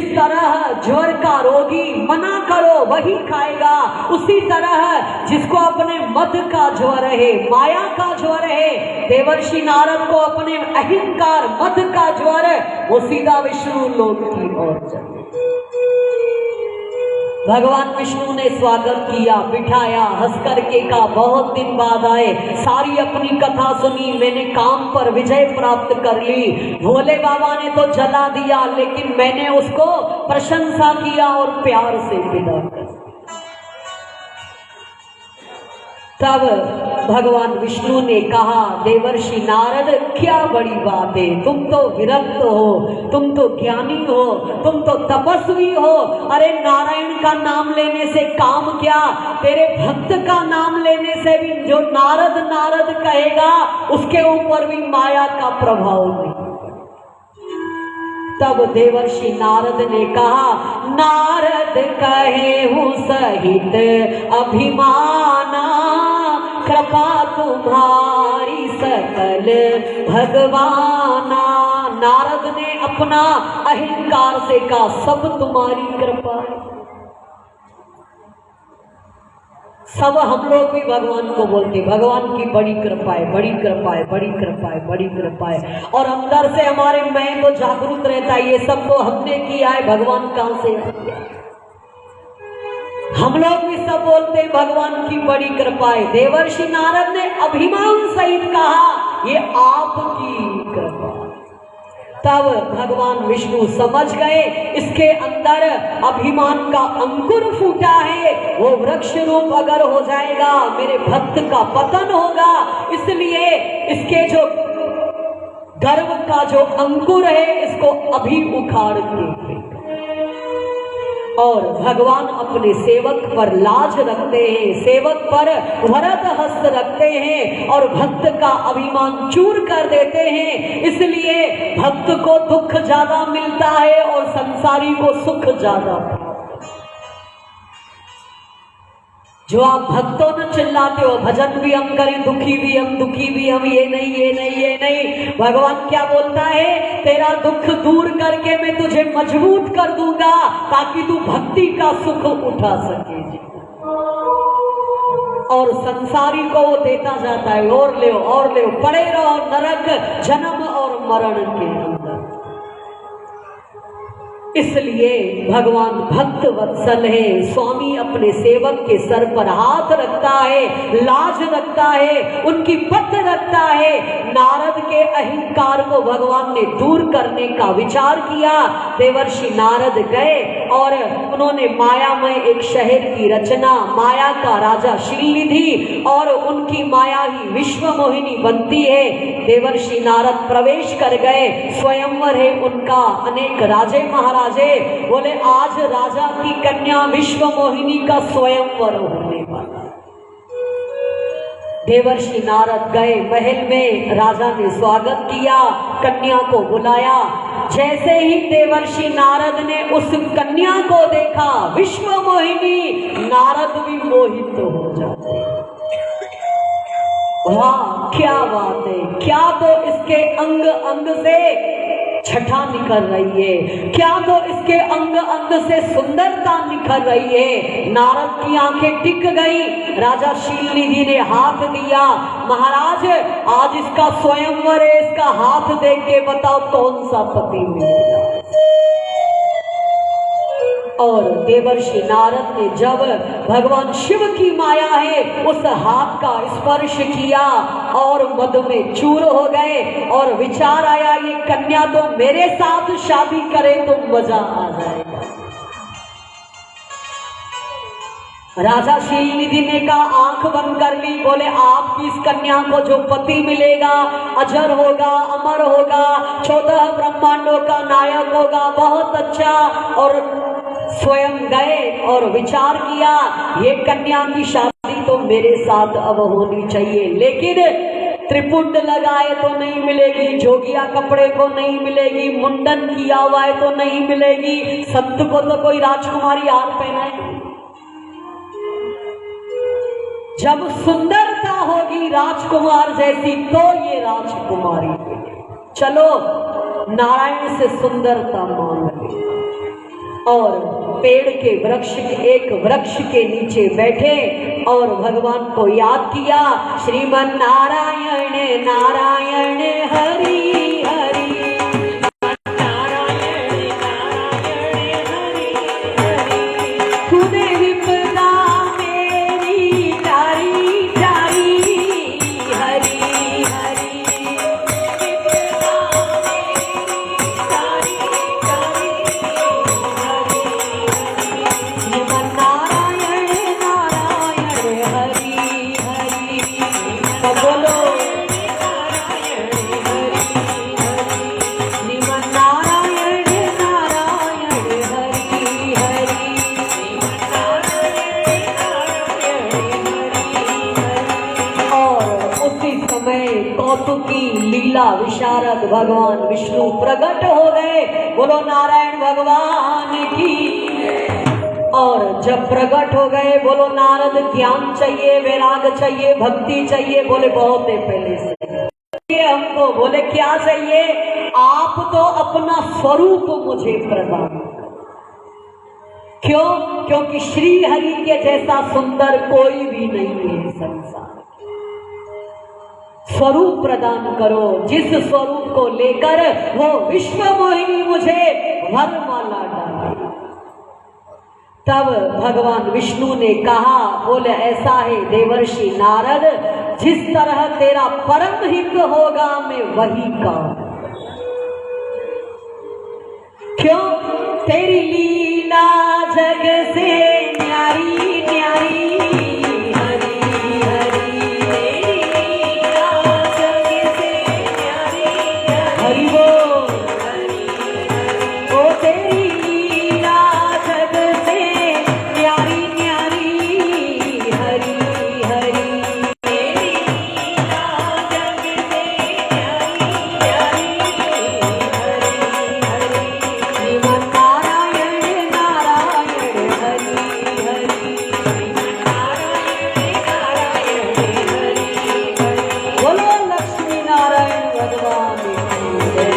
तरह ज्वर का रोगी मना करो वही खाएगा, उसी तरह जिसको अपने मद का ज्वर है, माया का ज्वर है, देवर्षि नारद को अपने अहंकार मद का ज्वर, वो सीधा विष्णु लोक की ओर चले। भगवान विष्णु ने स्वागत किया, बिठाया, हंस करके कहा बहुत दिन बाद आए, सारी अपनी कथा सुनी, मैंने काम पर विजय प्राप्त कर ली। भोले बाबा ने तो जला दिया, लेकिन मैंने उसको प्रशंसा किया और प्यार से विदा कर। तब भगवान विष्णु ने कहा, देवर्षि नारद क्या बड़ी बात है, तुम तो विरक्त हो, तुम तो ज्ञानी हो, तुम तो तपस्वी हो। अरे नारायण का नाम लेने से काम क्या, तेरे भक्त का नाम लेने से भी जो नारद नारद कहेगा उसके ऊपर भी माया का प्रभाव नहीं। तब देवर्षि नारद ने कहा, नारद कहे हूँ सहित अभिमाना, कृपा तुम्हारी सकल भगवाना। नारद ने अपना अहंकार से कहा, सब तुम्हारी कृपा है। सब हम लोग भी भगवान को बोलते, भगवान की बड़ी कृपा है, बड़ी कृपा है, बड़ी कृपा है, बड़ी कृपा है, और अंदर से हमारे मैं तो जागरूक रहता है, ये सब तो हमने किया है, भगवान कहां से है? हम लोग भी सब बोलते हैं भगवान की बड़ी कृपा है। देवर्षि नारद ने अभिमान सहित कहा, ये आपकी कृपा। तब भगवान विष्णु समझ गए इसके अंदर अभिमान का अंकुर फूटा है, वो वृक्ष रूप अगर हो जाएगा मेरे भक्त का पतन होगा, इसलिए इसके जो गर्व का जो अंकुर है इसको अभी उखाड़ के। और भगवान अपने सेवक पर लाज रखते हैं, सेवक पर वरद हस्त रखते हैं और भक्त का अभिमान चूर कर देते हैं। इसलिए भक्त को दुख ज्यादा मिलता है और संसारी को सुख ज्यादा। जो आप भक्तों न चिल्लाते हो, भजन भी हम करें, दुखी भी हम, दुखी भी हम, ये नहीं, ये नहीं, ये नहीं। भगवान क्या बोलता है, तेरा दुख दूर करके मैं तुझे मजबूत कर दूंगा ताकि तू भक्ति का सुख उठा सके। और संसारी को वो देता जाता है, और ले और ले, पड़े रहो नरक जन्म और मरण के अंदर। इसलिए भगवान भक्त वत्सल है, स्वामी अपने सेवक के सर पर हाथ रखता है, लाज रखता है, उनकी पथ रखता है। नारद के अहंकार को भगवान ने दूर करने का विचार किया। देवर्षि नारद गए और उन्होंने मायामय एक शहर की रचना, माया का राजा शीलनिधि, और उनकी माया ही विश्व मोहिनी बनती है। देवर्षि नारद प्रवेश कर गए, स्वयंवर है उनका, अनेक राजे महाराजे बोले आज राजा की कन्या विश्व मोहिनी का स्वयंवर होने वाला। देवर्षि नारद गए महल में, राजा ने स्वागत किया, कन्या को बुलाया। जैसे ही देवर्षि नारद ने उस कन्या को देखा, विश्व मोहिनी, नारद भी मोहित हो जाते। वाह क्या बात है, क्या तो इसके अंग अंग से छठा निकल रही है, क्या तो इसके अंग अंग से सुंदरता निकल रही है। नारद की आंखें टिक गई। राजा शीलनिधि ने हाथ दिया, महाराज आज इसका स्वयंवर है, इसका हाथ देख के बताओ कौन सा पति मिलेगा। और देवर्षि नारद ने जब भगवान शिव की माया है उस हाथ का स्पर्श किया और मद में चूर हो गए, और विचार आया ये कन्या तो मेरे साथ शादी करे तो मजा आ जाएगा। राजा शीलनिधि ने कहा आंख बंद कर ली, बोले आपकी इस कन्या को जो पति मिलेगा अजर होगा, अमर होगा, 14 ब्रह्मांडों का नायक होगा, बहुत अच्छा। और स्वयं गए और विचार किया ये कन्या की शादी तो मेरे साथ अब होनी चाहिए, लेकिन त्रिपुंड लगाए तो नहीं मिलेगी, जोगिया कपड़े को नहीं मिलेगी, मुंडन किया हुआ है तो नहीं मिलेगी, संत को तो कोई राजकुमारी हार पहनाए। जब सुंदरता होगी राजकुमार जैसी तो ये राजकुमारी। चलो नारायण से सुंदरता मांग ली। और पेड़ के वृक्ष, एक वृक्ष के नीचे बैठे और भगवान को याद किया। श्रीमन नारायण नारायण हरि हरि, नारायण नारायण हरि हरि, तूने विपदा मेरी टारी टारी, हरि हरि, विपदा मेरी टारी टारी, बोलो श्रीमन नारायण नारायण हरि हरि, और उसी समय कौतुकी लीला विशारद भगवान विष्णु प्रकट हो गए। बोलो नारायण भगवान की। और जब प्रकट हो गए, बोलो नारद ज्ञान चाहिए, वैराग चाहिए, भक्ति चाहिए। बोले बहुत है पहले से हमको। बोले क्या चाहिए? आप तो अपना स्वरूप मुझे प्रदान। क्यों? क्योंकि श्री हरि के जैसा सुंदर कोई भी नहीं है संसार। स्वरूप प्रदान करो, जिस स्वरूप को लेकर वो विश्व मोहिनी मुझे वरमाला डाले। तब भगवान विष्णु ने कहा, बोले ऐसा है देवर्षि नारद, जिस तरह तेरा परम हित होगा मैं वही काम। क्यों? तेरी लीला जग से न्यारी न्यारी, हरि हरि, तेरी लीला जग से न्यारी न्यारी, हरि बोल, ओ तेरी लीला जग से न्यारी न्यारी, हरि हरि, तेरी लीला जग से न्यारी न्यारी, हरि हरि, श्रीमन नारायण नारायण हरि हरि, श्रीमन नारायण नारायण हरि हरि। बोलो लक्ष्मी नारायण भगवान की जय।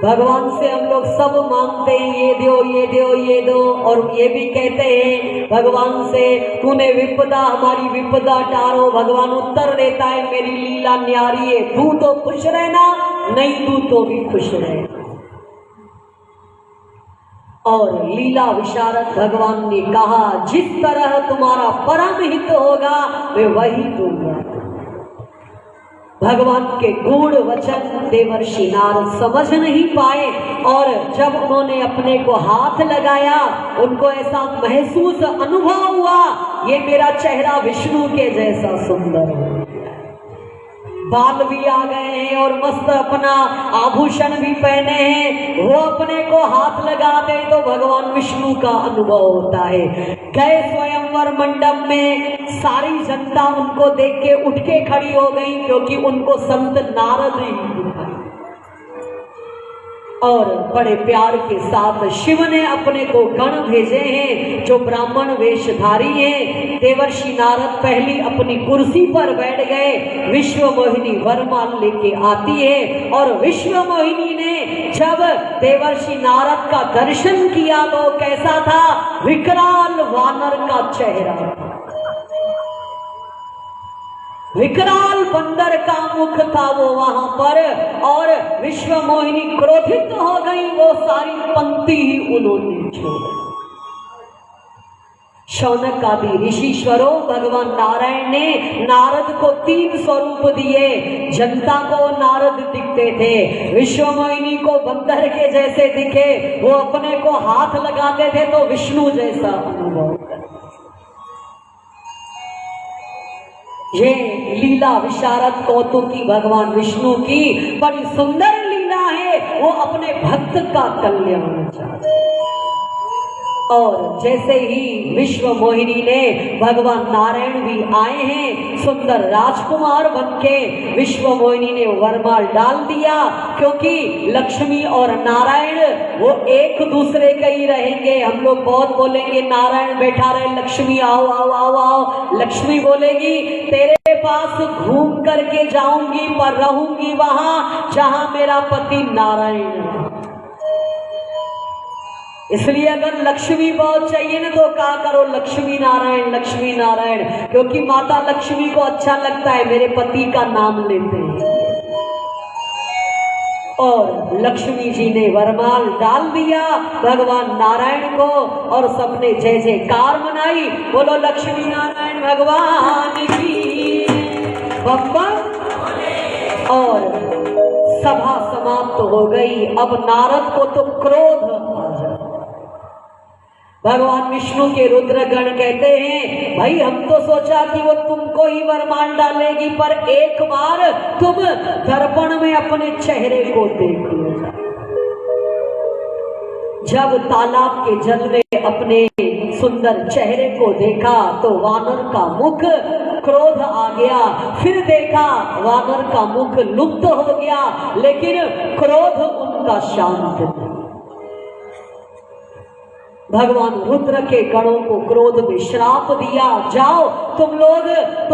भगवान से हम लोग सब मांगते हैं, ये दो ये दो ये दो, और ये भी कहते हैं भगवान से तूने विपदा हमारी विपदा टारो। भगवान उत्तर देता है मेरी लीला न्यारी है, तू तो खुश रहना, नहीं तू तो भी खुश रहे। और लीला विशारद भगवान ने कहा, जिस तरह तुम्हारा परम हित होगा मैं वही दूंगा। भगवान के गूढ़ वचन देवर्षि नारद समझ नहीं पाए, और जब उन्होंने अपने को हाथ लगाया उनको ऐसा महसूस अनुभव हुआ, ये मेरा चेहरा विष्णु के जैसा सुंदर है। बाल भी आ गए हैं और मस्त अपना आभूषण भी पहने हैं। वो अपने को हाथ लगाते तो भगवान विष्णु का अनुभव होता है। गए स्वयंवर मंडप में, सारी जनता उनको देख के उठ के खड़ी हो गई, क्योंकि उनको संत नारद ही दिखाई। और बड़े प्यार के साथ शिव ने अपने को गण भेजे हैं जो ब्राह्मण वेशधारी हैं। देवर्षि नारद पहली अपनी कुर्सी पर बैठ गए, विश्व मोहिनी वरमाल लेके आती है। और विश्व मोहिनी ने जब देवर्षि नारद का दर्शन किया तो कैसा था? विकराल वानर का चेहरा, विकराल बंदर का मुख था वो वहां पर। और विश्व मोहिनी क्रोधित हो गई, वो सारी पंक्ति ही उन्होंने छोड़ी। शौनक आदि ऋषिश्वरों, भगवान नारायण ने नारद को 3 स्वरूप दिए। जनता को नारद दिखते थे, विश्व मोहिनी को बंदर के जैसे दिखे, वो अपने को हाथ लगाते थे तो विष्णु जैसा अनुभव। ये लीला विशारद कौतुकी भगवान विष्णु की बड़ी सुंदर लीला है। वो अपने भक्त का कल्याण चाहते। और जैसे ही विश्व मोहिनी ने, भगवान नारायण भी आए हैं सुंदर राजकुमार बनके, विश्व मोहिनी ने वरमाल डाल दिया। क्योंकि लक्ष्मी और नारायण वो एक दूसरे के ही रहेंगे। हम लोग बहुत बोलेंगे नारायण बैठा रहे, लक्ष्मी आओ आओ आओ आओ। लक्ष्मी बोलेगी तेरे पास घूम करके जाऊंगी, पर रहूंगी वहां जहां मेरा पति नारायण है। इसलिए अगर लक्ष्मी बहुत चाहिए ना तो कहा करो लक्ष्मी नारायण लक्ष्मी नारायण, क्योंकि माता लक्ष्मी को अच्छा लगता है मेरे पति का नाम लेते हैं। और लक्ष्मी जी ने वरमाल डाल दिया भगवान नारायण को और सबने जय जयकार मनाई। बोलो लक्ष्मी नारायण भगवान की बप्पा। और सभा समाप्त हो गई। अब नारद को तो क्रोध आ जाए। भगवान विष्णु के रुद्रगण कहते हैं भाई हम तो सोचा कि वो तुमको ही वरमान डालेगी, पर एक बार तुम दर्पण में अपने चेहरे को देख लो। जब तालाब के जल में अपने सुंदर चेहरे को देखा तो वानर का मुख क्रोध आ गया। फिर देखा वानर का मुख लुप्त हो गया, लेकिन क्रोध उनका शांत नहीं। भगवान रुद्र के गणों को क्रोध में श्राप दिया, जाओ तुम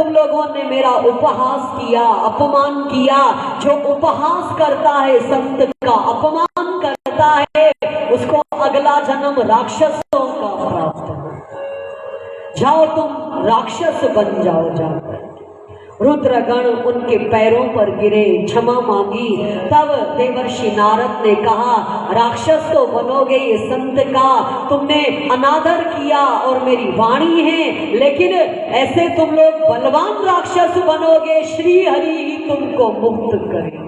लोगों ने मेरा उपहास किया, अपमान किया। जो उपहास करता है संत का, अपमान करता है, उसको अगला जन्म राक्षसों का प्राप्त हो। जाओ तुम राक्षस बन जाओ। रुद्रगण उनके पैरों पर गिरे, क्षमा मांगी। तब देवर्षि नारद ने कहा राक्षस तो बनोगे ये संत का, तुमने अनादर किया और मेरी वाणी है, लेकिन ऐसे तुम लोग बलवान राक्षस बनोगे, श्री हरि ही तुमको मुक्त करेंगे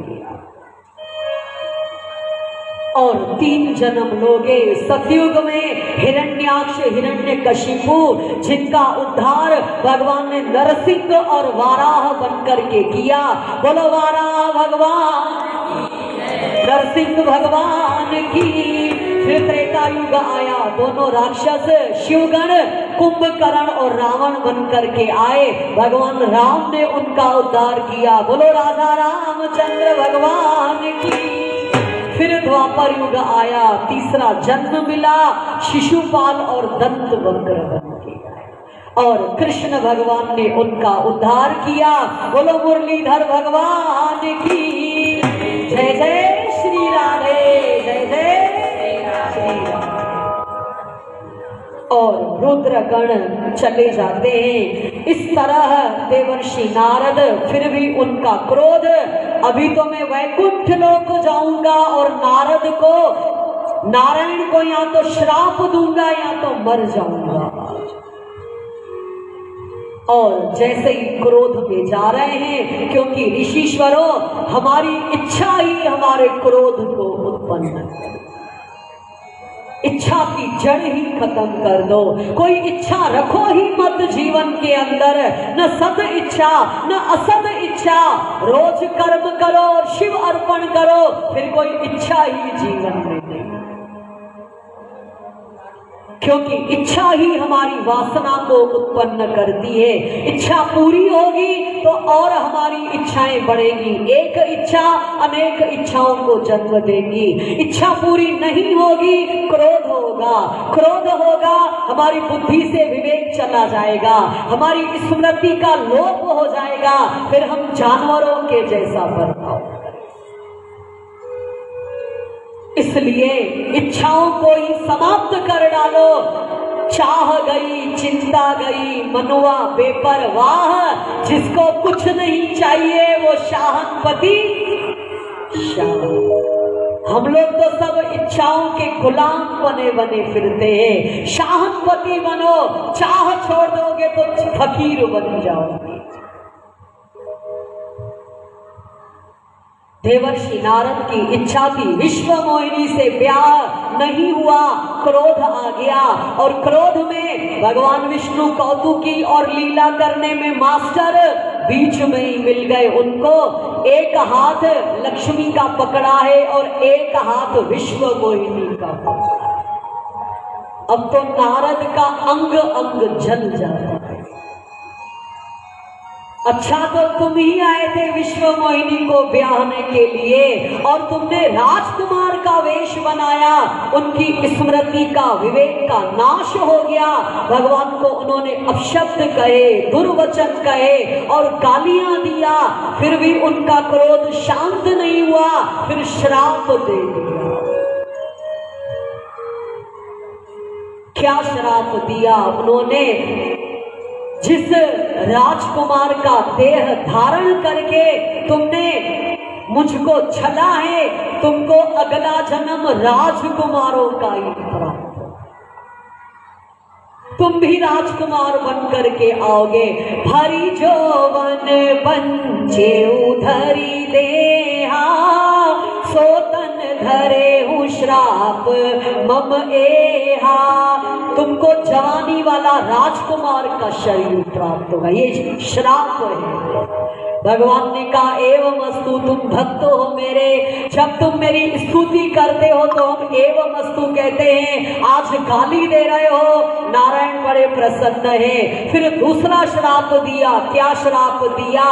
और 3 जन्म लोगे। सतयुग में हिरण्याक्ष हिरण्यकशिपु, जिनका उद्धार भगवान ने नरसिंह और वाराह बनकर के किया। बोलो वाराह भगवान, नरसिंह भगवान की। फिर त्रेता युग आया, दोनों राक्षस शिवगण कुंभकर्ण और रावण बनकर के आए। भगवान राम ने उनका उद्धार किया। बोलो राधा रामचंद्र भगवान की। फिर द्वापर युग आया, तीसरा जन्म मिला शिशुपाल और दंत वक्र बन के, और कृष्ण भगवान ने उनका उद्धार किया। बोलो मुरलीधर भगवान की जय। जय श्री राधे, जय जय श्री राधे। और रुद्रगण चले जाते हैं। इस तरह देवर्षि नारद, फिर भी उनका क्रोध, अभी तो मैं वैकुंठ लोक जाऊंगा और नारायण को या तो श्राप दूंगा या तो मर जाऊंगा। और जैसे ही क्रोध में जा रहे हैं, क्योंकि ऋषीश्वरों हमारी इच्छा ही हमारे क्रोध को उत्पन्न करती है। इच्छा की जड़ ही खत्म कर दो। कोई इच्छा रखो ही मत जीवन के अंदर, न सद इच्छा न असद इच्छा। रोज कर्म करो और शिव अर्पण करो, फिर कोई इच्छा ही जीवन में नहीं। क्योंकि इच्छा ही हमारी वासना को उत्पन्न करती है। इच्छा पूरी होगी तो और हमारी इच्छाएं बढ़ेगी। एक इच्छा अनेक इच्छाओं को जन्म देगी। इच्छा पूरी नहीं होगी, क्रोध होगा। क्रोध होगा, हमारी बुद्धि से विवेक चला जाएगा, हमारी स्मृति का लोप हो जाएगा, फिर हम जानवरों के जैसा बर्ताव करेंगे। इसलिए इच्छाओं को ही समाप्त कर डालो। चाह गई, चिंता गई, मनुआ बेपरवाह। जिसको कुछ नहीं चाहिए वो शाहनपति शाह। हम लोग तो सब इच्छाओं के गुलाम बने फिरते हैं। शाहनपति बनो, चाह छोड़ दोगे तो फकीर बन जाओगे। देवर्षि नारद की इच्छा थी, विश्व मोहिनी से ब्याह नहीं हुआ, क्रोध आ गया। और क्रोध में भगवान विष्णु कौतुकी और लीला करने में मास्टर बीच में ही मिल गए उनको। एक हाथ लक्ष्मी का पकड़ा है और एक हाथ विश्व मोहिनी का पकड़ा। अब तो नारद का अंग अंग जल जाता है। अच्छा तो तुम ही आए थे विश्व मोहिनी को ब्याहने के लिए, और तुमने राजकुमार का वेश बनाया। उनकी स्मृति का, विवेक का नाश हो गया। भगवान को उन्होंने अपशब्द कहे, दुर्वचन कहे और गालियां दिया, फिर भी उनका क्रोध शांत नहीं हुआ। फिर श्राप दे दिया। क्या श्राप दिया उन्होंने? जिस राजकुमार का देह धारण करके तुमने मुझको छला है, तुमको अगला जन्म राजकुमारों का ही प्राप्त, तुम भी राजकुमार बन करके आओगे। भरी जोवन पंचे उधरी देहा, सोतन धरे हूँ श्राप मम एहा। तुमको जवानी वाला राजकुमार का शरीर प्राप्त होगा, ये श्राप है। भगवान ने कहा एवं अस्तु, तुम भक्त हो मेरे, जब तुम मेरी स्तुति करते हो तो हम एवं अस्तु कहते हैं। आज गाली दे रहे हो, नारायण बड़े प्रसन्न है। फिर दूसरा श्राप दिया। क्या श्राप दिया?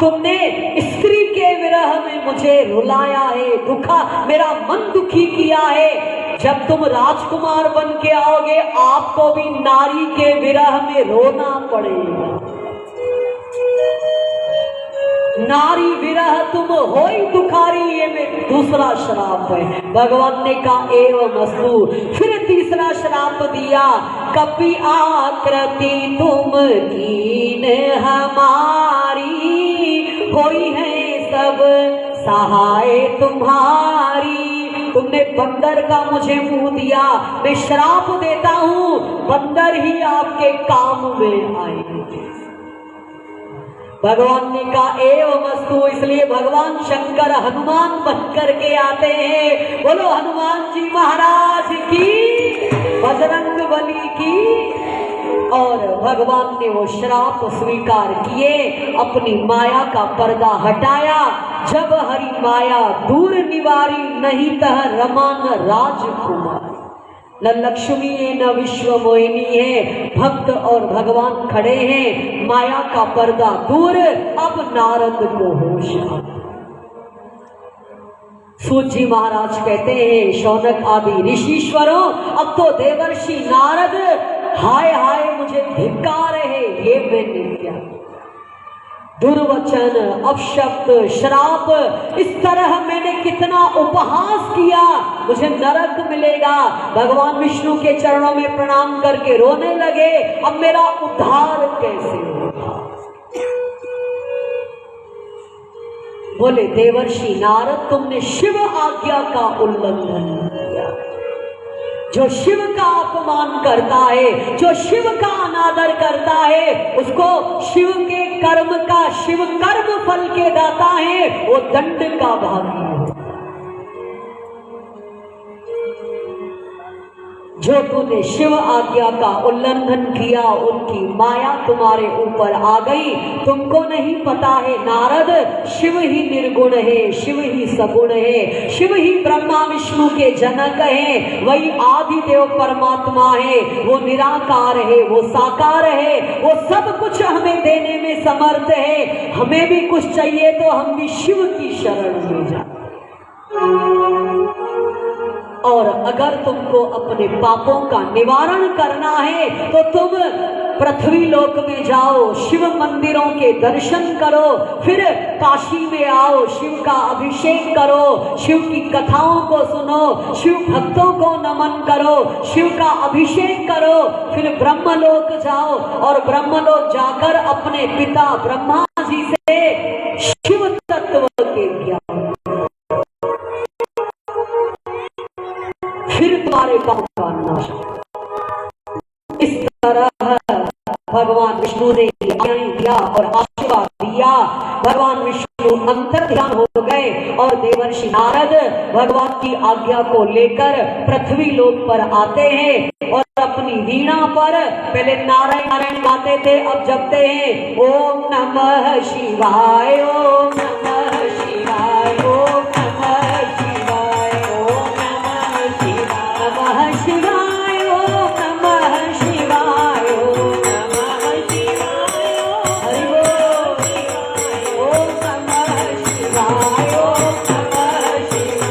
तुमने स्त्री के विरह में मुझे रुलाया है, दुखा, मेरा मन दुखी किया है। जब तुम राजकुमार बन के आओगे आपको भी नारी के विरह में रोना पड़ेगा। नारी विरह तुम हो ही दुखारी, ये में दूसरा श्राप है। भगवान ने कहा एवं अस्तु। फिर तीसरा श्राप दिया। कपि आकृति तुम कीन हमारी, होई है सब सहाय तुम्हारी। तुमने बंदर का मुझे मुंह दिया, मैं श्राप देता हूं बंदर ही आपके काम में आएंगे। भगवान ने कहा एवं अस्तु। इसलिए भगवान शंकर हनुमान बन करके आते हैं। बोलो हनुमान जी महाराज की, बजरंग बली की। और भगवान ने वो श्राप स्वीकार किए, अपनी माया का पर्दा हटाया। जब हरि माया दूर निवारी, नहीं तह रमान राजकुमार। न लक्ष्मी है न विश्व मोहिनी है, भक्त और भगवान खड़े हैं। माया का पर्दा दूर, अब नारद को होश आ। सूत जी महाराज कहते हैं शौनक आदि ऋषीश्वरों, अब तो देवर्षि नारद हाय हाय मुझे धिक्कार है, ये मैंने किया। दुर्वचन, अपशब्द, श्राप, इस तरह मैंने कितना उपहास किया, मुझे नरक मिलेगा। भगवान विष्णु के चरणों में प्रणाम करके रोने लगे, अब मेरा उद्धार कैसे होगा? बोले देवर्षि नारद, तुमने शिव आज्ञा का उल्लंघन किया। जो शिव का अपमान करता है, जो शिव का अनादर करता है, उसको शिव के कर्म का, शिव कर्म फल के दाता है, वो दंड का भागी है। जो तूने शिव आज्ञा का उल्लंघन किया, उनकी माया तुम्हारे ऊपर आ गई। तुमको नहीं पता है नारद, शिव ही निर्गुण है, शिव ही सगुण है, शिव ही ब्रह्मा विष्णु के जनक है, वही आदिदेव परमात्मा है, वो निराकार है, वो साकार है, वो सब कुछ हमें देने में समर्थ है। हमें भी कुछ चाहिए तो हम भी शिव की शरण में जाए। और अगर तुमको अपने पापों का निवारण करना है तो तुम पृथ्वी लोक में जाओ, शिव मंदिरों के दर्शन करो, फिर काशी में आओ, शिव का अभिषेक करो, शिव की कथाओं को सुनो, शिव भक्तों को नमन करो, शिव का अभिषेक करो, फिर ब्रह्मलोक जाओ और ब्रह्मलोक जाकर अपने पिता ब्रह्मा जी से शिव तत्व के ज्ञान, फिर तुम्हारे पाप का नाश। इस तरह भगवान विष्णु ने दिया और आशीर्वाद दिया। भगवान विष्णु अंतर ध्यान हो गए और देवर्षि नारद भगवान की आज्ञा को लेकर पृथ्वी लोक पर आते हैं और अपनी वीणा पर पहले नारायण नारायण गाते थे, अब जपते हैं ओम नमः शिवाय, ओम नमः शिवाय, ओम नमः शिवाय, ओम नमः शिवाय, नमः शिवाय, ओम नमः शिवाय, ओम नमः शिवाय, हरि बोल, ओम नमः शिवाय, ओम नमः शिवाय,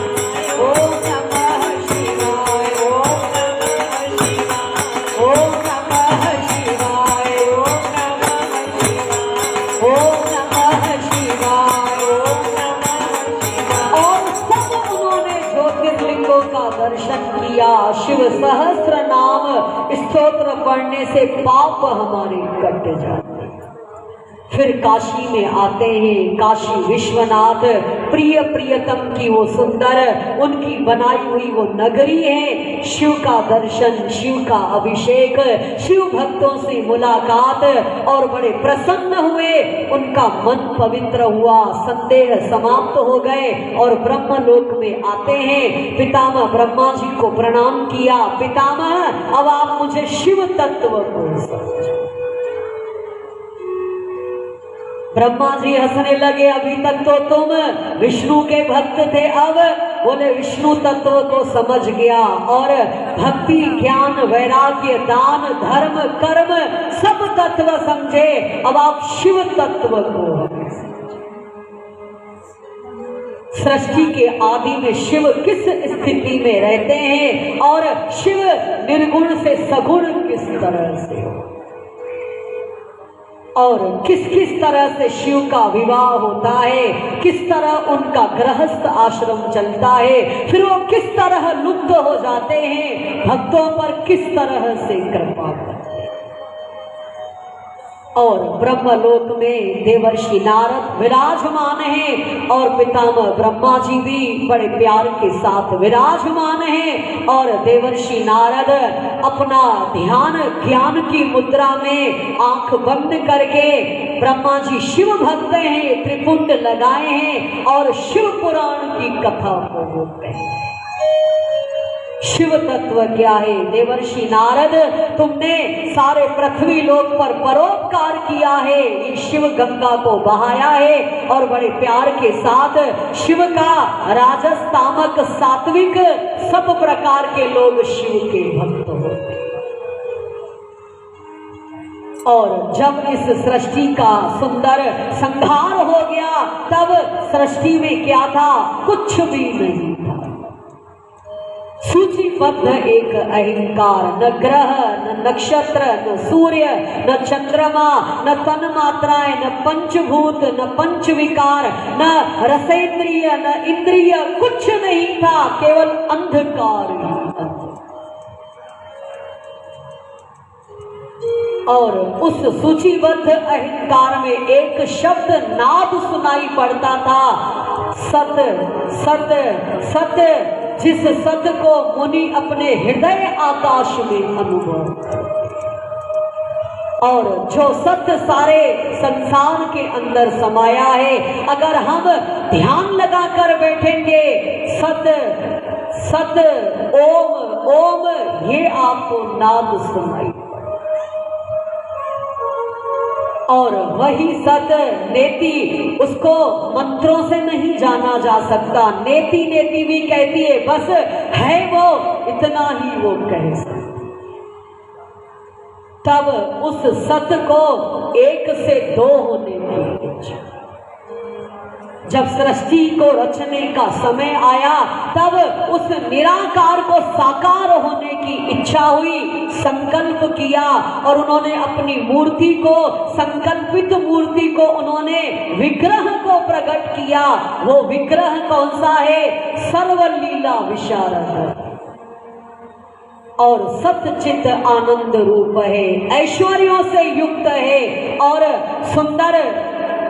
ओम नमः शिवाय, ओम नमः शिवाय, ओम नमः शिवाय, ओम नमः शिवाय, ओम नमः शिवाय, सहस्र नाम स्तोत्र पढ़ने से पाप हमारे कट जाते। फिर काशी में आते हैं, काशी विश्वनाथ प्रिय प्रियतम की वो सुंदर उनकी बनाई हुई वो नगरी है। शिव का दर्शन, शिव का अभिषेक, शिव भक्तों से मुलाकात और बड़े प्रसन्न हुए, उनका मन पवित्र हुआ, संदेह समाप्त हो गए और ब्रह्मलोक में आते हैं। पितामह ब्रह्मा जी को प्रणाम किया, पितामह अब आप मुझे शिव तत्व को समझाओ। ब्रह्मा जी हंसने लगे, अभी तक तो तुम विष्णु के भक्त थे, अब बोले विष्णु तत्व को समझ गया और भक्ति ज्ञान वैराग्य दान धर्म कर्म सब तत्व समझे, अब आप शिव तत्व को। सृष्टि के आदि में शिव किस स्थिति में रहते हैं और शिव निर्गुण से सगुण किस तरह से हो और किस किस तरह से शिव का विवाह होता है, किस तरह उनका गृहस्थ आश्रम चलता है, फिर वो किस तरह लुप्त हो जाते हैं, भक्तों पर किस तरह से कृपा करते हैं। और ब्रह्मलोक में देवर्षि नारद विराजमान हैं और पितामह ब्रह्मा जी भी बड़े प्यार के साथ विराजमान हैं और देवर्षि नारद अपना ध्यान ज्ञान की मुद्रा में आंख बंद करके, ब्रह्मा जी शिव भक्त हैं, त्रिपुंड लगाए हैं और शिव पुराण की कथा को बोलते हैं। शिव तत्व क्या है? देवर्षि नारद, तुमने सारे पृथ्वी लोक पर परोपकार किया है, ये शिव गंगा को बहाया है और बड़े प्यार के साथ शिव का राजस तामक सात्विक सब प्रकार के लोग शिव के भक्त होते हैं। और जब इस सृष्टि का सुंदर संहार हो गया, तब सृष्टि में क्या था? कुछ भी नहीं था। सूचीबद्ध एक अहंकार, न ग्रह, न नक्षत्र, न सूर्य, न चंद्रमा, न तन मात्राएं, न पंचभूत, न पंच विकार, न रसेंद्रिय, न इंद्रिय, कुछ नहीं था, केवल अंधकार ही अंधकार। और उस सूचीबद्ध अहंकार में एक शब्द नाद सुनाई पड़ता था, सत सत सत, जिस सत्य को मुनि अपने हृदय आकाश में अनुभव, और जो सत्य सारे संसार के अंदर समाया है, अगर हम ध्यान लगाकर बैठेंगे, सत्य सत्य ओम ओम, ये आपको नाद सुनाई, और वही सत्य नेति, उसको मंत्रों से नहीं जाना जा सकता। नेति नेति भी कहती है, बस है वो, इतना ही वो कह सकती। तब उस सत्य को एक से दो होने की इच्छा, जब सृष्टि को रचने का समय आया, तब उस निराकार को साकार होने की इच्छा हुई, संकल्प किया और उन्होंने अपनी मूर्ति को, संकल्पित मूर्ति को उन्होंने विग्रह को प्रकट किया। वो विग्रह कौन सा है? सर्वलीला विशारद और सत्यचित आनंद रूप है, ऐश्वर्यों से युक्त है और सुंदर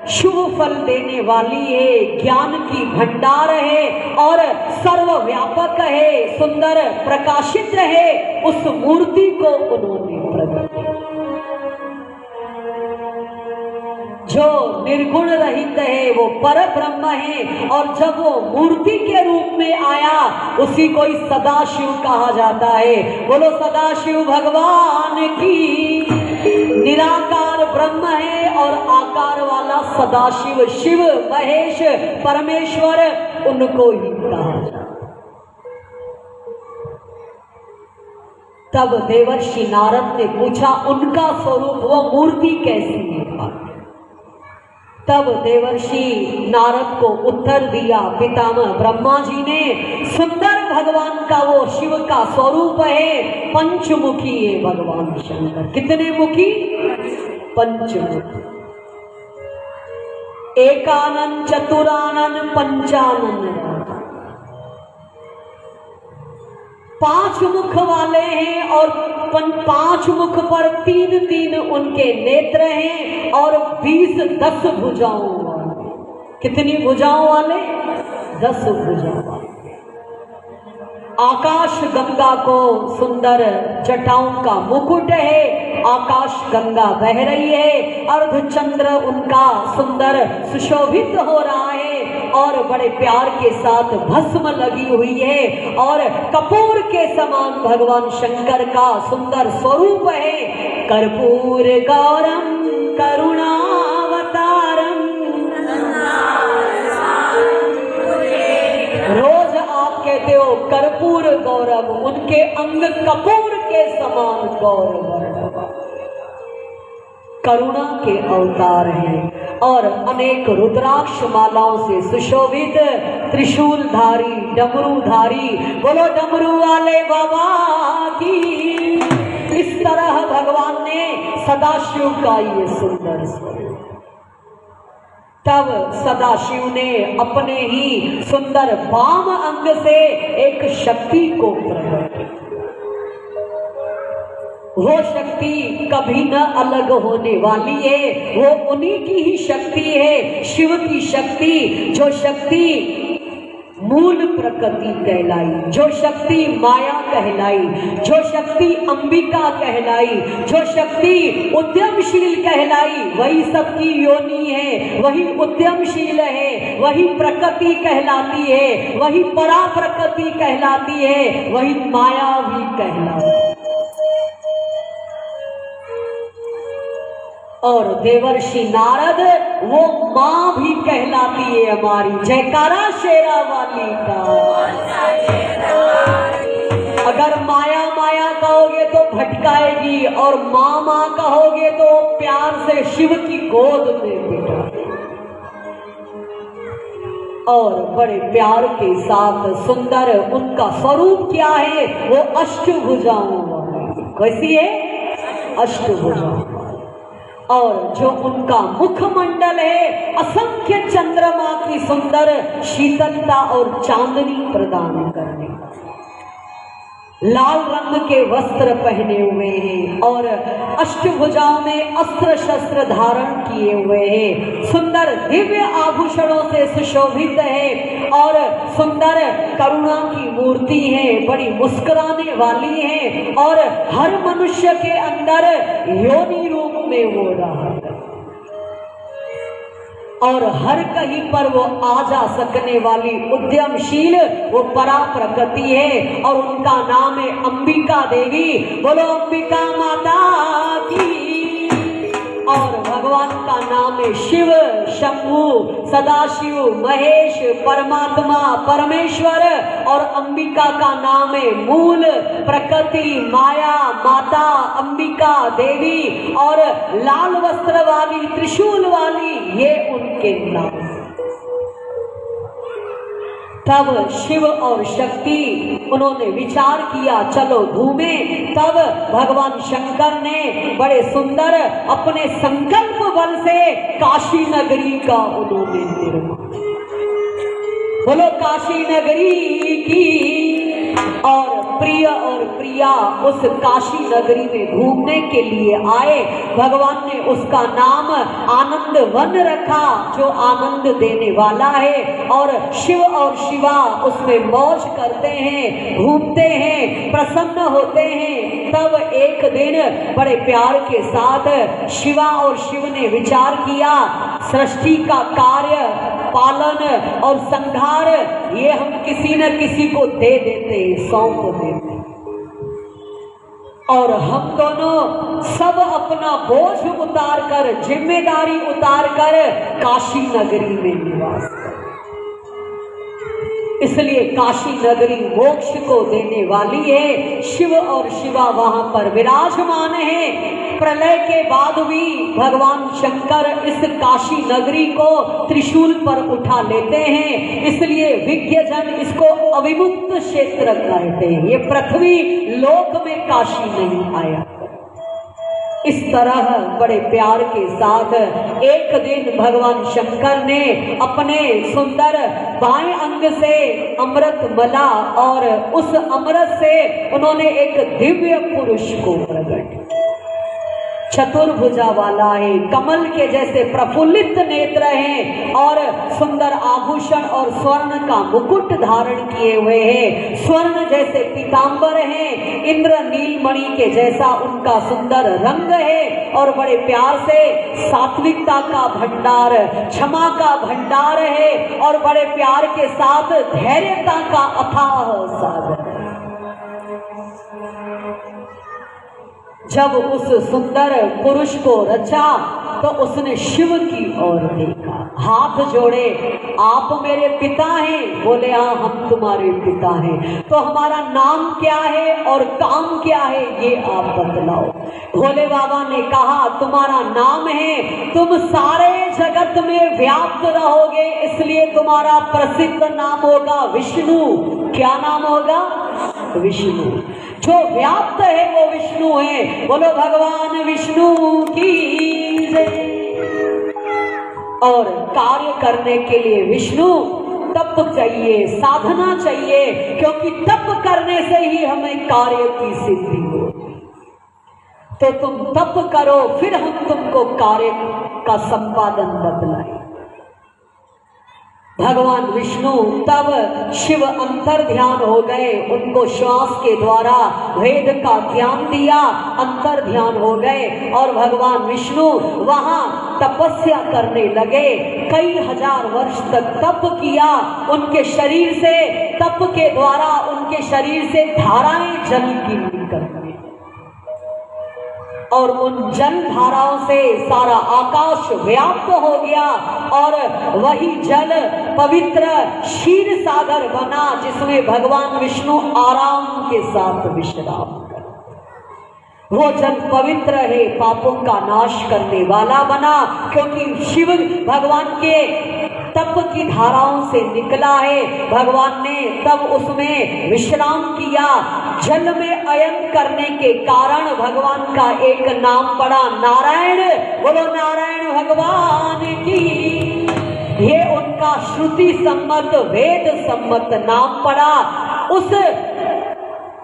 शुभ फल देने वाली है, ज्ञान की भंडार है और सर्वव्यापक है, सुंदर प्रकाशित है। उस मूर्ति को उन्होंने प्रकट किया जो निर्गुण रहित है, वो पर ब्रह्म है। और जब वो मूर्ति के रूप में आया, उसी को ही सदाशिव कहा जाता है। बोलो सदाशिव भगवान की। निराकार ब्रह्म है और आकार वाला सदाशिव, शिव महेश परमेश्वर, उनको ही कहा जाता। तब देवर्षि नारद ने पूछा, उनका स्वरूप, वो मूर्ति कैसी है? तब देवर्षि नारद को उत्तर दिया पितामह ब्रह्मा जी ने, सुंदर भगवान का वो शिव का स्वरूप है, पंचमुखी है भगवान शंकर। कितने मुखी? पंचमुखी। एकानन चतुरानन पंचानन, 5 मुख वाले हैं और 5 मुख पर 3-3 उनके नेत्र हैं और 10 भुजाओं वाले। कितनी भुजाओं वाले? 10 भुजाओं वाले। आकाश गंगा को सुंदर जटाओं का मुकुट है, आकाश गंगा बह रही है, अर्धचंद्र उनका सुंदर सुशोभित हो रहा है और बड़े प्यार के साथ भस्म लगी हुई है और कपूर के समान भगवान शंकर का सुंदर स्वरूप है। कर्पूर गौरम करुणावतारम। रोज आप कहते हो कर्पूर गौरव, उनके अंग कपूर के समान गौरव, करुणा के अवतार हैं और अनेक रुद्राक्ष मालाओं से सुशोभित, त्रिशूलधारी, डमरूधारी। बोलो डमरू वाले बाबा की। इस तरह भगवान ने सदाशिव का ये सुंदर स्वरूप। तब सदाशिव ने अपने ही सुंदर वाम अंग से एक शक्ति को प्रकट किया। वो शक्ति कभी न अलग होने वाली है, वो उन्हीं की ही शक्ति है, शिव की शक्ति। जो शक्ति मूल प्रकृति कहलाई, जो शक्ति माया कहलाई, जो शक्ति अंबिका कहलाई, जो शक्ति उद्यमशील कहलाई, वही सबकी योनि है, वही उद्यमशील है, वही प्रकृति कहलाती है, वही परा प्रकृति कहलाती है, वही माया भी कहलाती है। और देवर्षि नारद वो माँ भी कहलाती है हमारी। जयकारा शेरा वाली का। अगर माया माया कहोगे तो भटकाएगी और माँ माँ कहोगे तो प्यार से शिव की गोद में बिठा और बड़े प्यार के साथ सुंदर उनका स्वरूप क्या है? वो अष्टभुजाओं वाली। कैसी है? अष्टभुजाओं। और जो उनका मुखमंडल है असंख्य चंद्रमा की सुंदर शीतलता और चांदनी प्रदान करने। लाल रंग के वस्त्र पहने हुए हैं और अष्टभुजाओं में अस्त्र शस्त्र धारण किए हुए हैं। सुंदर दिव्य आभूषणों से सुशोभित है और सुंदर करुणा की मूर्ति है, बड़ी मुस्कुराने वाली है और हर मनुष्य के अंदर योनि रूप में वो रहा और हर कहीं पर वो आ जा सकने वाली उद्यमशील वो परा प्रकृति है और उनका नाम है अंबिका देवी। बोलो अंबिका माता की। और भगवान का नाम है शिव, शंभु, सदाशिव, महेश, परमात्मा, परमेश्वर। और अंबिका का नाम है मूल प्रकृति, माया, माता, अंबिका देवी। और लाल वस्त्र वाली, त्रिशूल वाली, ये उनके नाम। तब शिव और शक्ति उन्होंने विचार किया चलो घूमें। तब भगवान शंकर ने बड़े सुंदर अपने संकल्प बल से काशी नगरी का उन्होंने निर्माण। बोलो काशी नगरी की। और प्रिय और प्रिया उस काशी नगरी में घूमने के लिए आए। भगवान ने उसका नाम आनंद वन रखा, जो आनंद देने वाला है। और शिव और शिवा उसमें मौज करते हैं, घूमते हैं, प्रसन्न होते हैं। तब एक दिन बड़े प्यार के साथ शिवा और शिव ने विचार किया, सृष्टि का कार्य, पालन और संहार ये हम किसी न किसी को दे देते, सौंप देते। और हम दोनों सब अपना बोझ उतार कर, जिम्मेदारी उतार कर काशी नगरी में निवास करें। इसलिए काशी नगरी मोक्ष को देने वाली है। शिव और शिवा वहां पर विराजमान है। प्रलय के बाद भी भगवान शंकर इस काशी नगरी को त्रिशूल पर उठा लेते हैं। इसलिए विज्ञजन इसको अविमुक्त क्षेत्र कहते हैं। ये पृथ्वी लोक में काशी नहीं आया। इस तरह बड़े प्यार के साथ एक दिन भगवान शंकर ने अपने सुंदर बाएं अंग से अमृत मला और उस अमृत से उन्होंने एक दिव्य पुरुष को प्रकट किया। चतुर्भुजा वाला है, कमल के जैसे प्रफुल्लित नेत्र हैं और सुंदर आभूषण और स्वर्ण का मुकुट धारण किए हुए हैं, स्वर्ण जैसे पीतांबर हैं, इंद्र नीलमणि के जैसा उनका सुंदर रंग है और बड़े प्यार से सात्विकता का भंडार, क्षमा का भंडार है और बड़े प्यार के साथ धैर्यता का अथाह सागर। जब उस सुंदर पुरुष को रचा तो उसने शिव की ओर देखा, हाथ जोड़े, आप मेरे पिता हैं? बोले हाँ हम तुम्हारे पिता हैं। तो हमारा नाम क्या है और काम क्या है ये आप बतलाओ। भोले बाबा ने कहा तुम्हारा नाम है, तुम सारे जगत में व्याप्त रहोगे, इसलिए तुम्हारा प्रसिद्ध नाम होगा विष्णु। क्या नाम होगा? विष्णु। जो व्याप्त है वो विष्णु है। बोलो भगवान विष्णु की जय। और कार्य करने के लिए विष्णु तप चाहिए, साधना चाहिए, क्योंकि तप करने से ही हमें कार्य की सिद्धि होगी। तो तुम तप करो, फिर हम तुमको कार्य का संपादन बतलाएं। भगवान विष्णु तब शिव अंतर ध्यान हो गए, उनको श्वास के द्वारा वेद का ज्ञान दिया, अंतर ध्यान हो गए और भगवान विष्णु वहां तपस्या करने लगे। कई हजार वर्ष तक तप किया, उनके शरीर से, तप के द्वारा उनके शरीर से धाराएं जल की निकल और उन जल धाराओं से सारा आकाश व्याप्त हो गया और वही जल पवित्र क्षीर सागर बना, जिसमें भगवान विष्णु आराम के साथ विश्राम करते। वो जल पवित्र है, पापों का नाश करने वाला बना, क्योंकि शिव भगवान के तप की धाराओं से निकला है। भगवान ने तब उसमें विश्राम किया। जल में अयन करने के कारण भगवान का एक नाम पड़ा नारायण। बोलो नारायण भगवान की। ये उनका श्रुति सम्मत, वेद सम्मत नाम पड़ा। उस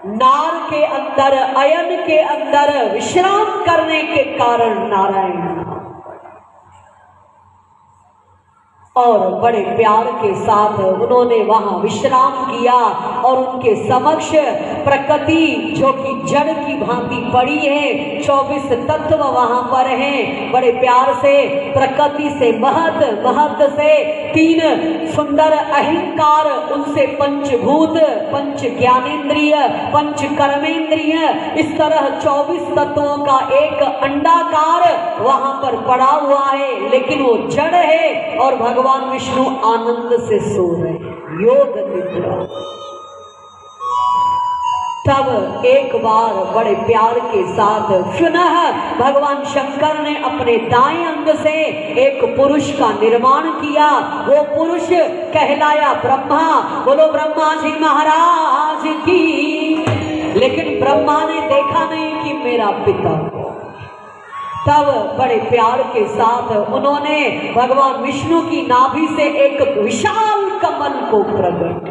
नार के अंदर, अयन के अंदर विश्राम करने के कारण नारायण। और बड़े प्यार के साथ उन्होंने वहां विश्राम किया और उनके समक्ष प्रकृति जो कि जड़ की भांति पड़ी है, 24 तत्व वहां पर हैं। बड़े प्यार से प्रकृति से महत, महत से 3 सुंदर अहंकार, उनसे पंचभूत, पंच ज्ञानेन्द्रिय, पंच कर्मेंद्रिय, इस तरह 24 तत्वों का एक अंडाकार वहां पर पड़ा हुआ है, लेकिन वो जड़ है और भगवान विष्णु आनंद से सो रहे, योग निद्रा। तब एक बार बड़े प्यार के साथ पुनः भगवान शंकर ने अपने दाएं अंग से एक पुरुष का निर्माण किया। वो पुरुष कहलाया ब्रह्मा। बोलो ब्रह्मा जी महाराज की। लेकिन ब्रह्मा ने देखा नहीं कि मेरा पिता। तब बड़े प्यार के साथ उन्होंने भगवान विष्णु की नाभि से एक विशाल कमल को प्रकट,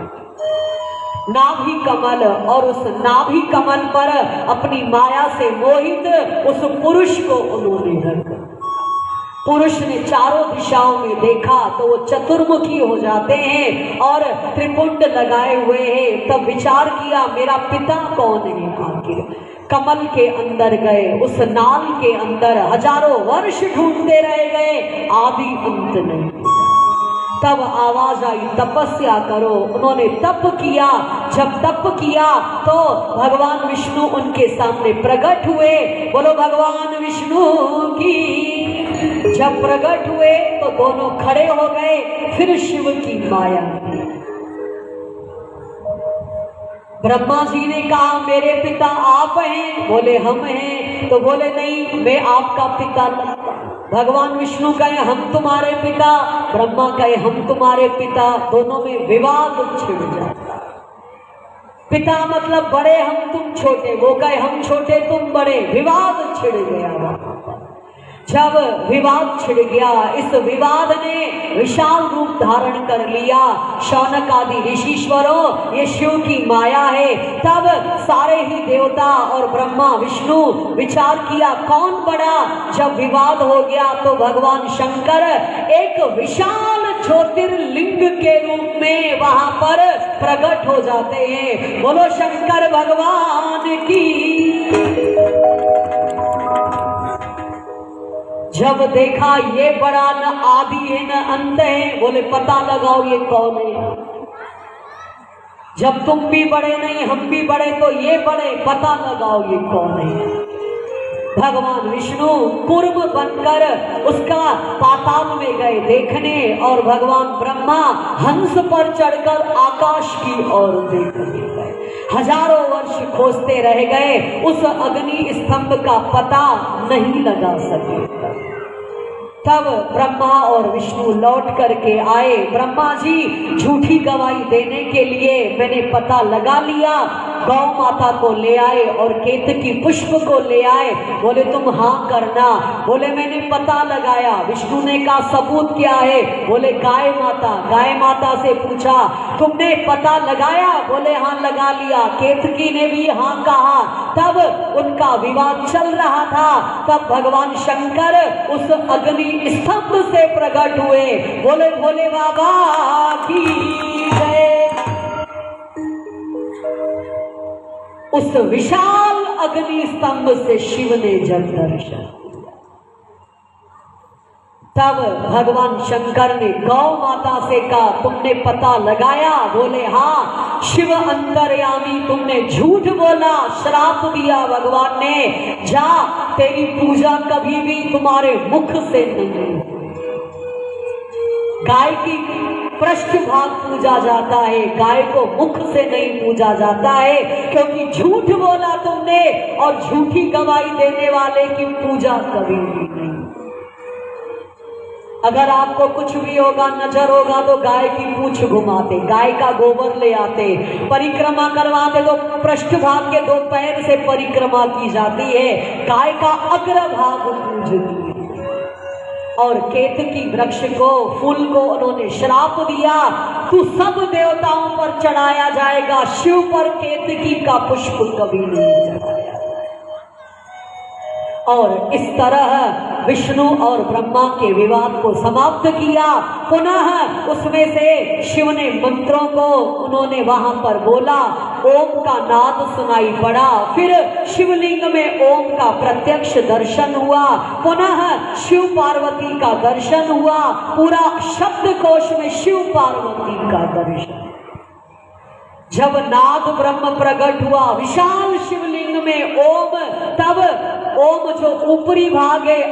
नाभि कमल, और उस नाभि कमल पर अपनी माया से मोहित उस पुरुष को उन्होंने रखा। पुरुष ने चारों दिशाओं में देखा तो वो चतुर्मुखी हो जाते हैं और त्रिपुंड लगाए हुए हैं। तब विचार किया मेरा पिता कौन है आखिर। कमल के अंदर गए, उस नाल के अंदर हजारों वर्ष ढूंढते रह गए, आदि अंत नहीं। तब आवाज आई तपस्या करो। उन्होंने तप किया। जब तप किया तो भगवान विष्णु उनके सामने प्रकट हुए। बोलो भगवान विष्णु की। जब प्रकट हुए तो दोनों खड़े हो गए। फिर शिव की माया। ब्रह्मा जी ने कहा मेरे पिता आप हैं? बोले हम हैं। तो बोले नहीं, मैं आपका पिता लगता। भगवान विष्णु कहे हम तुम्हारे पिता, ब्रह्मा कहे हम तुम्हारे पिता। दोनों में विवाद छिड़ जाता। पिता मतलब बड़े, हम तुम छोटे, वो कहे हम छोटे तुम बड़े, विवाद छिड़ गया वहां पर। जब विवाद छिड़ गया, इस विवाद ने विशाल रूप धारण कर लिया। शौनक आदि ऋषीश्वरों, ये शिव की माया है। तब सारे ही देवता और ब्रह्मा विष्णु विचार किया कौन बड़ा। जब विवाद हो गया तो भगवान शंकर एक विशाल ज्योतिर्लिंग के रूप में वहां पर प्रकट हो जाते हैं। बोलो शंकर भगवान की। जब देखा ये बड़ा न आदि है न अंत है, बोले पता लगाओ ये कौन है। जब तुम भी बड़े नहीं हम भी बड़े तो ये बड़े, पता लगाओ ये कौन है। भगवान विष्णु कुर्म बनकर उसका पाताल में गए देखने, और भगवान ब्रह्मा हंस पर चढ़कर आकाश की ओर देखने गए। हजारों वर्ष खोजते रह गए, उस अग्नि स्तंभ का पता नहीं लगा सके। तब ब्रह्मा और विष्णु लौट करके आए। ब्रह्मा जी, झूठी गवाही देने के लिए मैंने पता लगा लिया। गौ माता को ले आए और केतकी पुष्प को ले आए। बोले तुम हाँ करना। बोले मैंने पता लगाया। विष्णु ने कहा सबूत क्या है। बोले गाय माता। गाय माता से पूछा तुमने पता लगाया। बोले हाँ लगा लिया। केतकी ने भी हाँ कहा। तब उनका विवाद चल रहा था। तब भगवान शंकर उस अग्नि स्तंभ से प्रकट हुए। बोले भोले बाबा की जय। उस विशाल अग्नि स्तंभ से शिव ने जब दर्शन, तब भगवान शंकर ने गौ माता से कहा तुमने पता लगाया। बोले हाँ। शिव अंतर्यामी, तुमने झूठ बोला, श्राप दिया भगवान ने, जा तेरी पूजा कभी भी तुम्हारे मुख से नहीं। गाय की पृष्ठ भाग पूजा जाता है, गाय को मुख से नहीं पूजा जाता है, क्योंकि झूठ बोला तुमने, और झूठी गवाही देने वाले की पूजा कभी भी नहीं। अगर आपको कुछ भी होगा, नजर होगा, तो गाय की पूंछ घुमाते, गाय का गोबर ले आते, परिक्रमा करवाते, तो पृष्ठ भाग के 2 पैर से परिक्रमा की जाती है, गाय का अग्रभाग पूजती है। और केतकी वृक्ष को, फूल को उन्होंने श्राप दिया, तू सब देवताओं पर चढ़ाया जाएगा, शिव पर केतकी का पुष्प कभी नहीं चढ़ाया। और इस तरह विष्णु और ब्रह्मा के विवाद को समाप्त किया। पुनः उसमें से शिव ने मंत्रों को उन्होंने वहां पर बोला, ओम का नाद सुनाई पड़ा। फिर शिवलिंग में ओम का प्रत्यक्ष दर्शन हुआ। पुनः शिव पार्वती का दर्शन हुआ। पूरा शब्द कोश में शिव पार्वती का दर्शन। जब नाद ब्रह्म प्रकट हुआ विशाल शिवलिंग में ओम, तब ओम जो ऊपरी भाग है,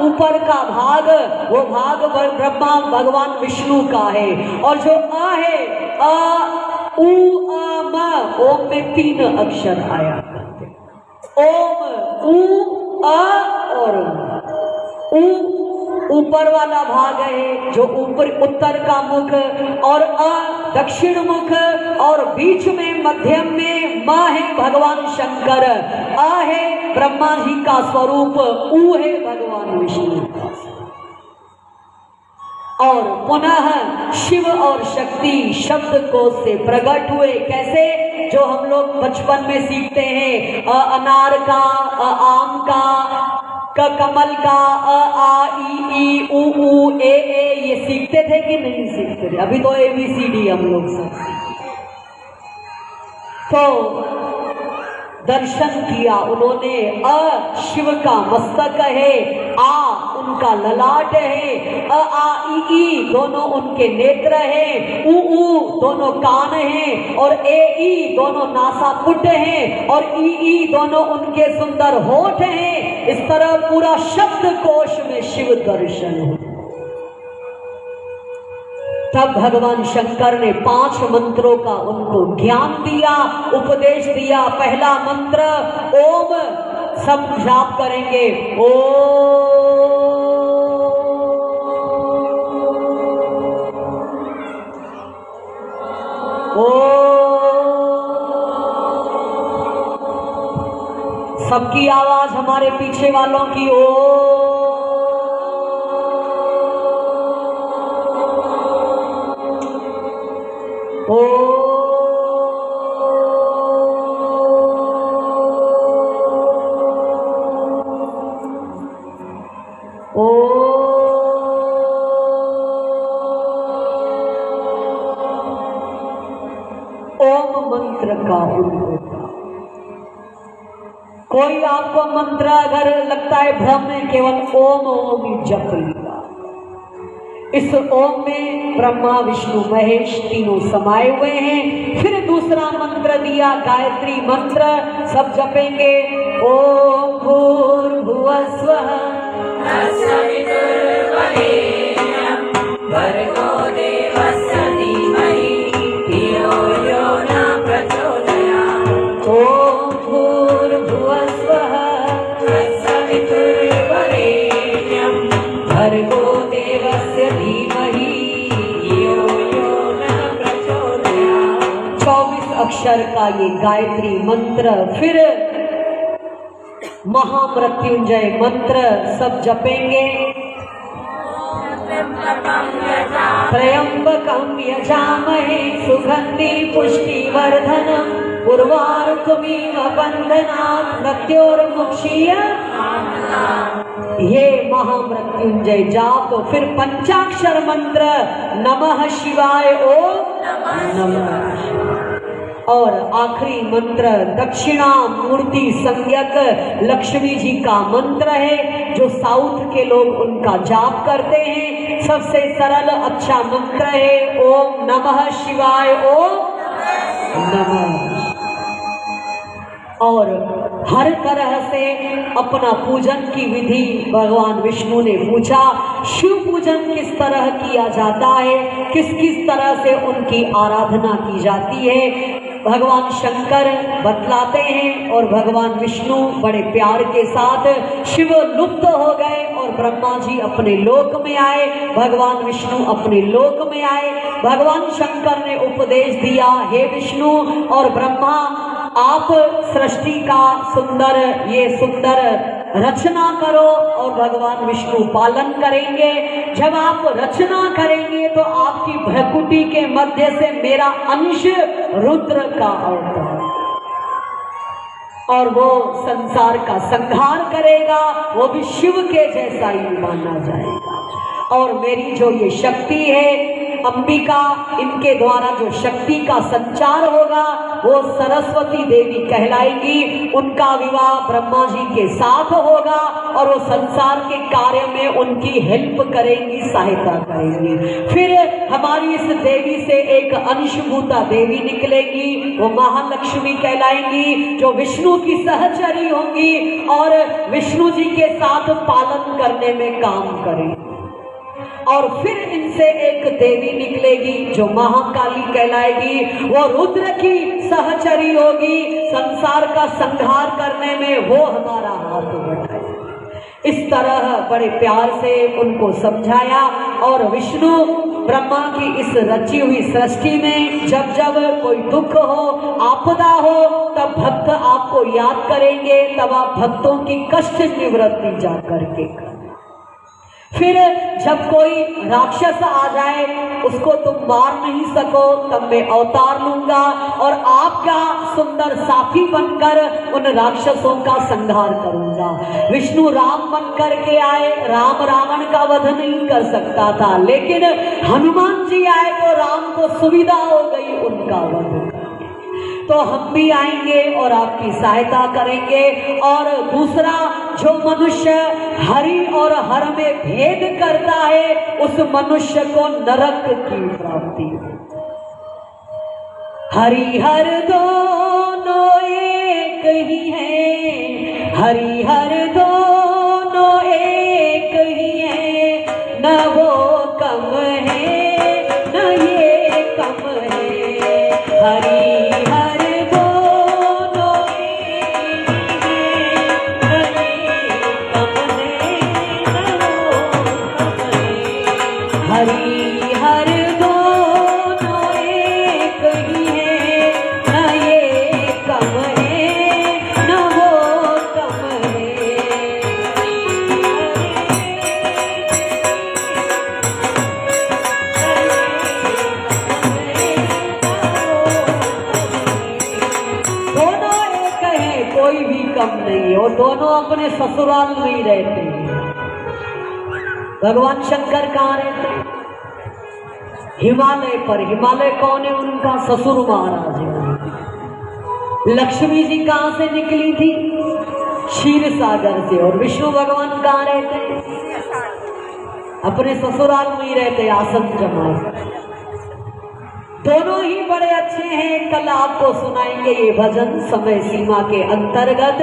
ऊपर का भाग, वो भाग ब्रह्मा भगवान विष्णु का है। और जो है उ म, ओम में 3 अक्षर आया करते, ओम उ और उ ऊपर वाला भाग है, जो ऊपर उत्तर का मुख, और दक्षिण मुख, और बीच में मध्यम में म है भगवान शंकर, है ब्रह्मा जी का स्वरूप, ऊ है भगवान विष्णु का। और पुनः शिव और शक्ति शब्द कोश से प्रकट हुए। कैसे? जो हम लोग बचपन में सीखते हैं, अनार का, आम का, कमल का, आ ई ऊ ए, ये सीखते थे कि नहीं सीखते थे? अभी तो ABCD हम लोग सब। तो दर्शन किया उन्होंने। शिव का मस्तक है, उनका ललाट है, ई दोनों उनके नेत्र हैं, ऊ दोनों कान हैं, और ई दोनों नासापुट हैं, और ई दोनों उनके सुंदर होठ हैं। इस तरह पूरा शब्द कोश में शिव दर्शन हो। तब भगवान शंकर ने 5 मंत्रों का उनको ज्ञान दिया, उपदेश दिया। पहला मंत्र ओम, सब जाप करेंगे, सबकी आवाज हमारे पीछे वालों की ओ ओम मंत्र का उद्भव। कोई आपको मंत्र अगर लगता है भ्रम में, केवल ओम ओम ही जप लिया। इस ओम में ब्रह्मा विष्णु महेश तीनों समाये हुए हैं। फिर दूसरा मंत्र दिया गायत्री मंत्र, सब जपेंगे। ओम भूर्भुवः स्वः भर्गो देवस्य धीमहि धियो यो न प्रचोदयात्। ओम भूर्भुवः स्वः तत्सवितुर्वरेण्यं भर्गो देवस्य धीमहि धियो यो न प्रचोदयात्। 24 अक्षर का ये गायत्री मंत्र, फिर महामृत्युंजय मंत्र सब जपेंगे। त्र्यंबकं यजामहे सुगंधि पुष्टिवर्धनम् उर्वारुकमिव बन्धनात् मृत्योर्मुक्षीयमामृतात्। ये महामृत्युंजय जाप। फिर पंचाक्षर मंत्र नमः शिवाय ओम नमः। और आखिरी मंत्र दक्षिणा मूर्ति संज्ञक लक्ष्मी जी का मंत्र है, जो साउथ के लोग उनका जाप करते हैं। सबसे सरल अच्छा मंत्र है ओम नमः शिवाय ओम नमः। और हर तरह से अपना पूजन की विधि भगवान विष्णु ने पूछा। शिव पूजन किस तरह किया जाता है, किस किस तरह से उनकी आराधना की जाती है, भगवान शंकर बतलाते हैं। और भगवान विष्णु बड़े प्यार के साथ, शिव लुप्त हो गए और ब्रह्मा जी अपने लोक में आए, भगवान विष्णु अपने लोक में आए। भगवान शंकर ने उपदेश दिया, हे विष्णु और ब्रह्मा, आप सृष्टि का सुंदर रचना करो और भगवान विष्णु पालन करेंगे। जब आप रचना करेंगे तो आपकी भ्रकुटी के मध्य से मेरा अंश रुद्र का अवतार, और वो संसार का संहार करेगा, वो भी शिव के जैसा ही माना जाएगा। और मेरी जो ये शक्ति है अंबिका, इनके द्वारा जो शक्ति का संचार होगा वो सरस्वती देवी कहलाएगी। उनका विवाह ब्रह्मा जी के साथ होगा और वो संसार के कार्य में उनकी हेल्प करेंगी, सहायता करेंगी। फिर हमारी इस देवी से एक अंशभूता देवी निकलेगी, वो महालक्ष्मी कहलाएंगी, जो विष्णु की सहचरी होंगी और विष्णु जी के साथ पालन करने में काम करेंगी। और फिर इनसे एक देवी निकलेगी जो महाकाली कहलाएगी, वो रुद्र की सहचरी होगी, संसार का संहार करने में वो हमारा हाथ बटाएगी। इस तरह बड़े प्यार से उनको समझाया। और विष्णु ब्रह्मा की इस रची हुई सृष्टि में जब जब कोई दुख हो, आपदा हो, तब भक्त आपको याद करेंगे, तब आप भक्तों की कष्ट निवृत्ति जा करके। फिर जब कोई राक्षस आ जाए, उसको तुम मार नहीं सको, तब मैं अवतार लूंगा और आपका सुंदर साथी बनकर उन राक्षसों का संहार करूंगा। विष्णु राम बन करके आए, राम रावण का वध नहीं कर सकता था, लेकिन हनुमान जी आए तो राम को सुविधा हो गई उनका वध। तो हम भी आएंगे और आपकी सहायता करेंगे। और दूसरा, जो मनुष्य हरि और हर में भेद करता है, उस मनुष्य को नरक की प्राप्ति है। हरि हर दोनों एक ही है, हरि हर दोनों एक ही है, न वो कम है न ये कम है। हरि रहती है और दोनों अपने ससुराल में ही रहते हैं। भगवान शंकर कहाँ रहते हैं? हिमालय पर। हिमालय कौन है? उनका ससुर महाराज है। लक्ष्मी जी कहाँ से निकली थी? क्षीर सागर से। और विष्णु भगवान कहाँ रहते हैं? अपने ससुराल में ही रहते, आसन जमाए। दोनों ही बड़े अच्छे हैं। कल आपको सुनाएंगे ये भजन समय सीमा के अंतर्गत।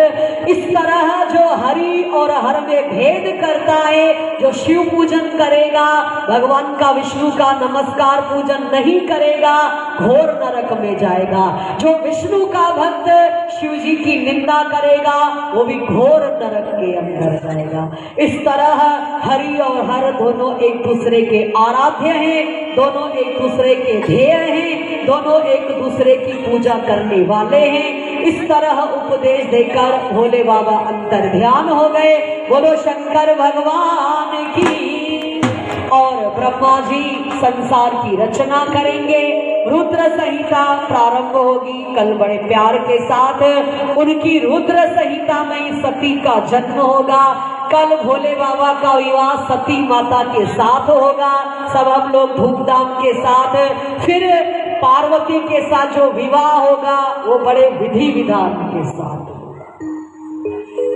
इस तरह जो हरि और हर में भेद करता है, जो शिव पूजन करेगा, भगवान का विष्णु का नमस्कार पूजन नहीं करेगा, घोर नरक में जाएगा। जो विष्णु का भक्त शिव जी की निंदा करेगा, वो भी घोर नरक के अंदर जाएगा। इस तरह हरि और हर दोनों एक दूसरे के आराध्य हैं, दोनों एक दूसरे के ध्येय हैं, दोनों एक दूसरे की पूजा करने वाले हैं। इस तरह उपदेश देकर भोले बाबा अंतर ध्यान हो गए। बोलो शंकर भगवान की। और ब्रह्मा जी संसार की रचना करेंगे। रुद्र संहिता प्रारंभ होगी कल बड़े प्यार के साथ। उनकी रुद्र संहिता में ही सती का जन्म होगा। कल भोले बाबा का विवाह सती माता के साथ होगा। सब हम लोग धूमधाम के साथ। फिर पार्वती के साथ जो विवाह होगा वो बड़े विधि विधान के साथ।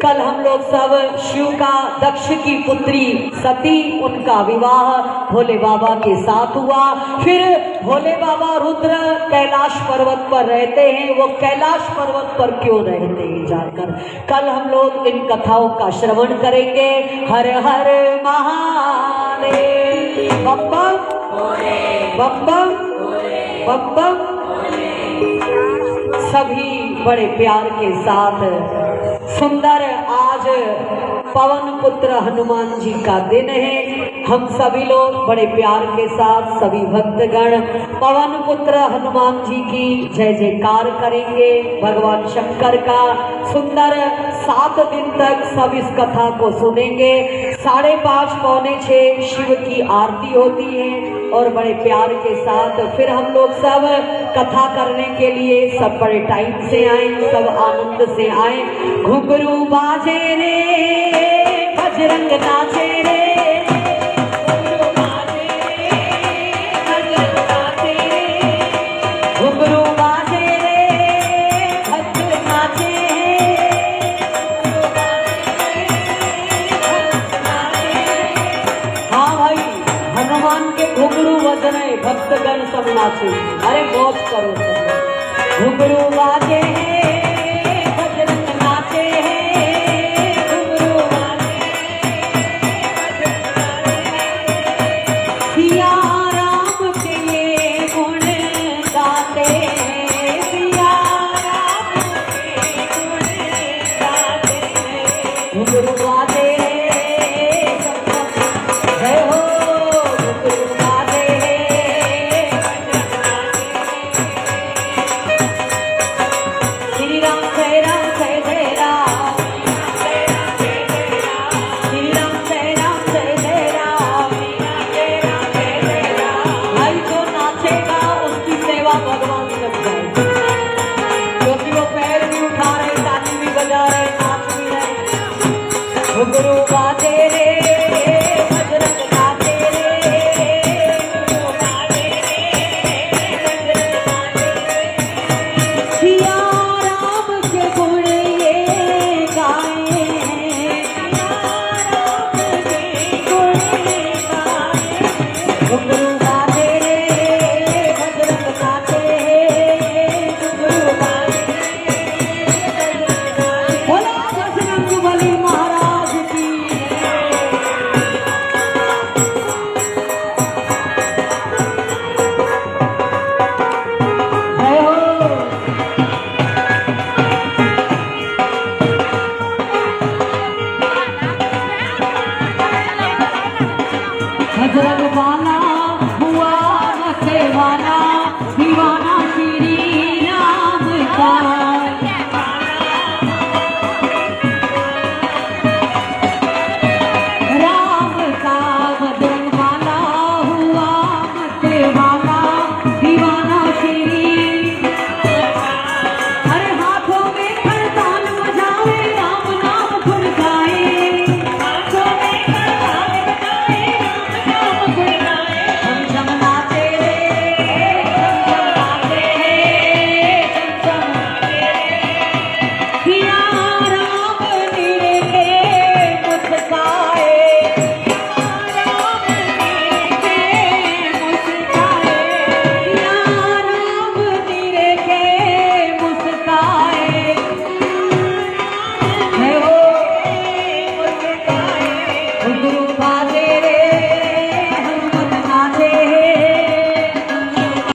कल हम लोग सब शिव का दक्ष की पुत्री सती, उनका विवाह भोले बाबा के साथ हुआ। फिर भोले बाबा रुद्र कैलाश पर्वत पर रहते हैं। वो कैलाश पर्वत पर क्यों रहते हैं जाकर कल हम लोग इन कथाओं का श्रवण करेंगे। हर हर महादेव। बम बम बम बम बम बम। सभी बड़े प्यार के साथ सुंदर आज पवन पुत्र हनुमान जी का दिन है। हम सभी लोग बड़े प्यार के साथ सभी भक्तगण पवन पुत्र हनुमान जी की जय जयकार करेंगे। भगवान शंकर का सुंदर 7 दिन तक सब इस कथा को सुनेंगे। 5:30 पौने 6 शिव की आरती होती है और बड़े प्यार के साथ फिर हम लोग सब कथा करने के लिए सब बड़े टाइम से आए, सब आनंद से आए। घुंघरू बाजे रे बजरंग नाचे रे, घुंघरू बाजे रे बजरंग नाचे रे, घुंघरू बाजे रे भक्त नाचे रे। हाँ भाई, हनुमान के घुंघरू बज रहे, भक्तगण सब नाचे। अरे मौज करो सब। घुंघरू बाजे गुरुवार